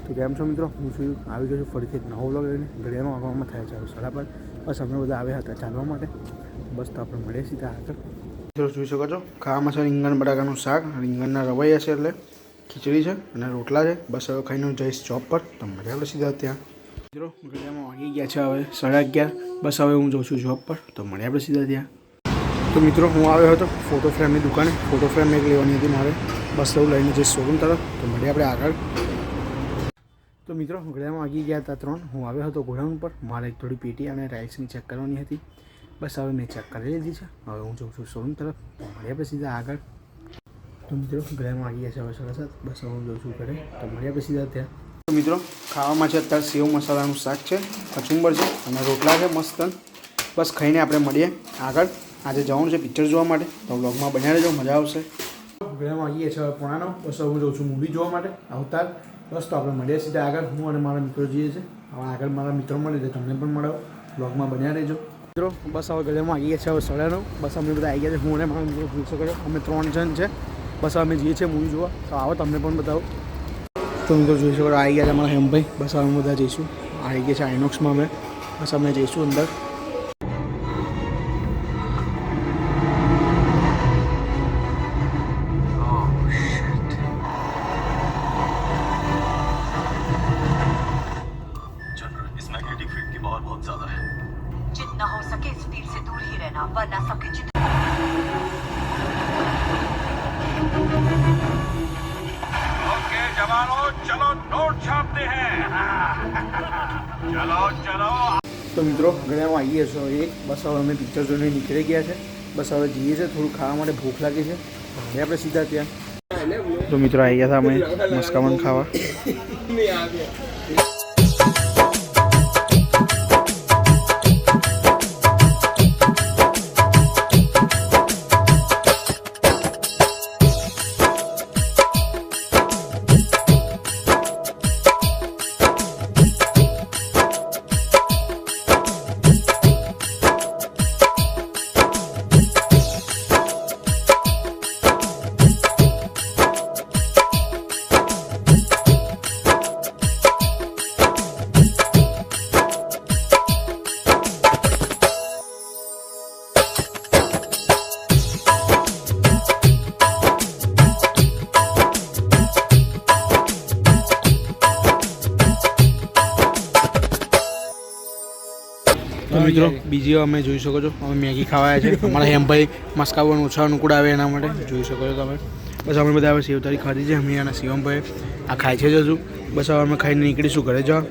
તો કેમ છો મિત્રો? હું છું આવી ગયો છું ફરીથી એક નવો વ્લોગ લઈને. ઘડિયાળનો આગળમાં થાય છે 5:30. બસ અમે બધા આવ્યા હતા ચાલવા માટે. બસ તો આપણે મળીએ સીધા આગળ. મિત્રો જોઈ શકો છો ખાવામાં છે રીંગણ બટાકાનું શાક, રીંગણના રવૈયા છે એટલે ખીચડી છે અને રોટલા છે. બસ હવે ખાઈને જઈશ જોબ પર. તો મળીએ આપણે સીધા ત્યાં. મિત્રો ઘડિયાળમાં વાગી ગયા છે હવે 11:30. બસ હવે હું જાઉં છું જોબ પર. તો મળીએ આપણે સીધા ત્યાં. તો મિત્રો હું આવ્યો હતો ફોટો ફ્રેમની દુકાને. ફોટો ફ્રેમ એક લેવાની હતી મારે. બસ એવું લઈને જઈશ શોરૂમ તરફ. તો મળીએ આપણે આગળ. તો મિત્રો ઘડિયાળમાં વાગી ગયા હતા 3. હું આવ્યો હતો ગોડાઉન પર. મારે એક થોડી પેટી અને રાઇસની ચેક કરવાની હતી. બસ હવે મેં ચેક કરી લીધી છે. હવે હું જાઉં છું શોરૂમ તરફ. તો મળીએ આપણે સીધા આગળ. તો મિત્રો ઘડિયાળમાં વાગી ગયા છે હવે 7:30. બસ હવે હું જાઉં છું ઘરે. તો મળીએ આપણે સીધા ત્યાં. તો મિત્રો ખાવામાં છે અત્યારે સેવ મસાલાનું શાક છે, કચુંબર છે અને રોટલા છે મસ્ત. બસ ખાઈને આપણે મળીએ આગળ. આજે જવાનું છે પિક્ચર જોવા માટે. તો વ્લોગમાં બન્યા રહેજો, મજા આવશે. ઘડિયાળમાં વાગી ગયા છે હવે 9:45. બસ હું જાઉં છું મૂવી જોવા માટે અવતાર. બસ તો આપણે મળીએ સીધા આગળ. હું અને મારા મિત્રો જઈએ છીએ. હવે આગળ મારા મિત્રો મળે તો તમને પણ મળાવો. બ્લોગમાં બન્યા રહેજો મિત્રો. બસ હવે ઘડિયાળમાં આવી ગયા છે હવે 9:30. બસ અમે બધા આવી ગયા છે. હું અને મારા મિત્રો જોઈ શકો છો અમે 3 જણ છે. બસ અમે જઈએ છીએ મૂવી જોવા. તો આવો તમને પણ બતાવો. તો મિત્રો જોઈ શકો આવી ગયા છે અમારા હેમભાઈ. બસ હવે અમે બધા જઈશું. આવી ગયા છે આઇનોક્સમાં અમે. બસ અમે જઈશું અંદર. जितना हो सके स्पीड से दूर ही रहना वरना सबके चित्र ओके जवानों चलो नोट छापते हैं चलो चलो તો મિત્રો ઘડિયાળમાં આવીએ છો એક. બસ હવે અમે પિક્ચર જોઈને નીકળી ગયા છે. બસ હવે જઈએ છીએ. થોડું ખાવા માટે ભૂખ લાગી છે. હવે આપણે સીધા ત્યાં. તો મિત્રો આવી ગયા હતા અમે મસ્કાબન ખાવા. તો મિત્રો બીજી અમે જોઈ શકો છો અમે મેગી ખાવાયા છે. અમારા હેમભાઈ મસ્કાબન ઓછા અનુકૂળ આવે એના માટે જોઈ શકો છો તમે. બસ અમે બધા હવે સેવ તારી ખાધી છે. અમે અને શિવમભાઈ આ ખાય છે જ હજુ. બસ હવે અમે ખાઈને નીકળીશું ઘરે જવા.